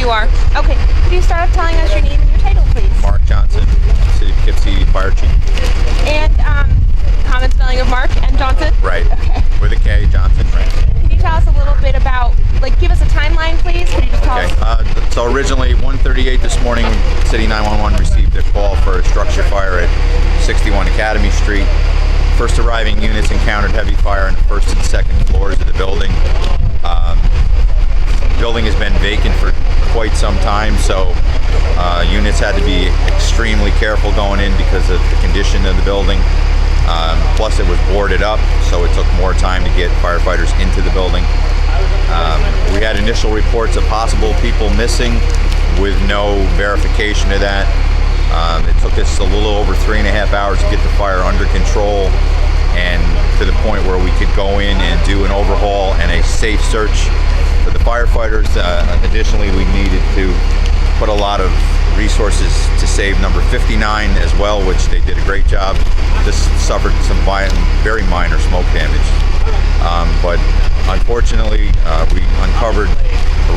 you are. Okay. Could you start off telling us your name and your title, please? Mark Johnson, City of Poughkeepsie Fire Chief. And common spelling of Mark and Johnson? Right. Okay. With a K, Johnson, right. Can you tell us a little bit about, give us a timeline, please? Could you just tell us? So originally, 1:38 this morning, City 911 received a call for a structure fire at 61 Academy Street. First arriving units encountered heavy fire on the first and second floors of the building. The building has been vacant for quite some time, so units had to be extremely careful going in because of the condition of the building. Plus it was boarded up, so it took more time to get firefighters into the building. We had initial reports of possible people missing with no verification of that. It took us a little over 3.5 hours to get the fire under control and to the point where we could go in and do an overhaul and a safe search for the firefighters. Additionally, we needed to put a lot of resources to save number 59 as well, which they did a great job. This suffered some very minor smoke damage. But unfortunately, we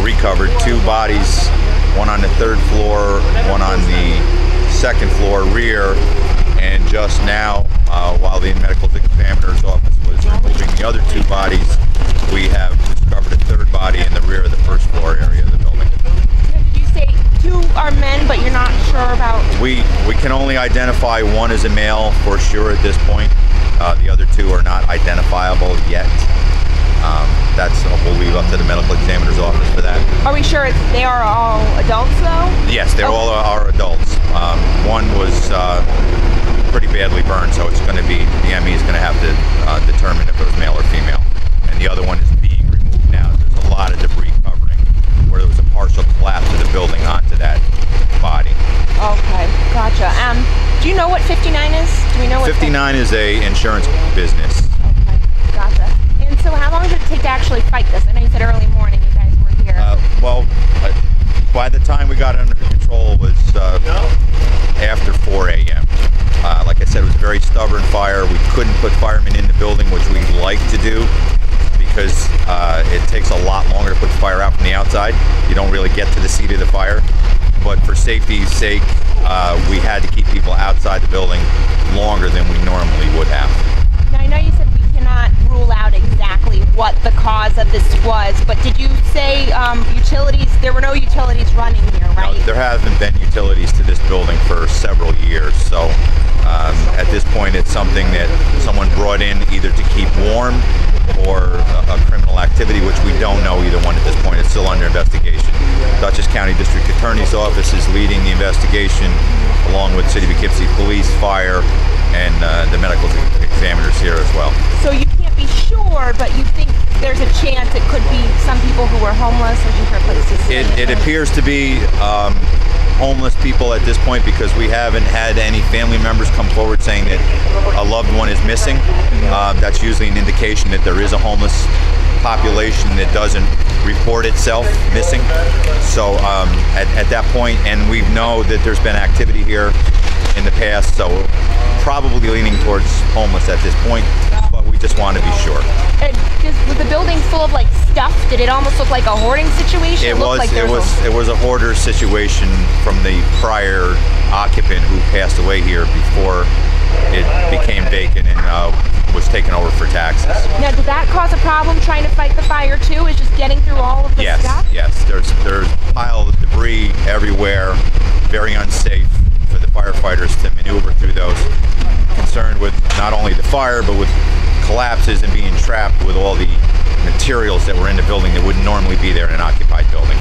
recovered 2 bodies, one on the 3rd floor, one on the 2nd floor rear, and just now, while the medical examiner's office was removing the other 2 bodies, we have discovered a 3rd body in the rear of the 1st floor area of the building. Did you say 2 are men, but you're not sure about? We can only identify 1 as a male for sure at this point. The other 2 are not identifiable yet. We'll leave up to the medical examiner's office for that. Are we sure they are all adults, though? Yes, they're all are adults. One was pretty badly burned, so it's going to be, the ME is going to have to determine if it was male or female. And the other one is being removed now. There's a lot of debris covering where there was a partial collapse of the building onto that body. Okay, gotcha. Do you know what 59 is? Do we know what 59 is a insurance business. Okay, gotcha. And so how long did it take to actually fight this? I know you said early morning you guys were here. By the time we got it under control, it was after 4 a.m. Like I said, it was a very stubborn fire. We couldn't put firemen in the building, which we like to do, because it takes a lot longer to put the fire out from the outside. You don't really get to the seat of the fire. But for safety's sake, we had to keep people outside the building longer than we normally would have. Now, I know you said we cannot rule out exactly what the cause of this was, but did you say utilities, there were no utilities running here, right? No, there haven't been utilities to this building for several years, so at this point it's something that someone brought in either to keep warm or a criminal activity, which we don't know either one at this point. It's still under investigation. Dutchess County District Attorney's Office is leading the investigation, along with City of Poughkeepsie Police, Fire, and the medical examiners here as well. So you can't be sure, but you think there's a chance it could be some people who are homeless looking for a place to stay? It appears to be homeless people at this point, because we haven't had any family members come forward saying that a loved one is missing. That's usually an indication that there is a homeless population that doesn't report itself missing. So at that point, and we know that there's been activity here in the past, so probably leaning towards homeless at this point, but we just want to be sure. And was the building full of stuff? Did it almost look like a hoarding situation? It was a hoarder situation from the prior occupant who passed away here before it became vacant and was taken over for taxes. Now, did that cause a problem trying to fight the fire too? Is just getting through all of the stuff? Yes. There's piles of debris everywhere, very unsafe for the firefighters to maneuver through those. Concerned with not only the fire, but with collapses and being trapped with all the materials that were in the building that wouldn't normally be there in an occupied building.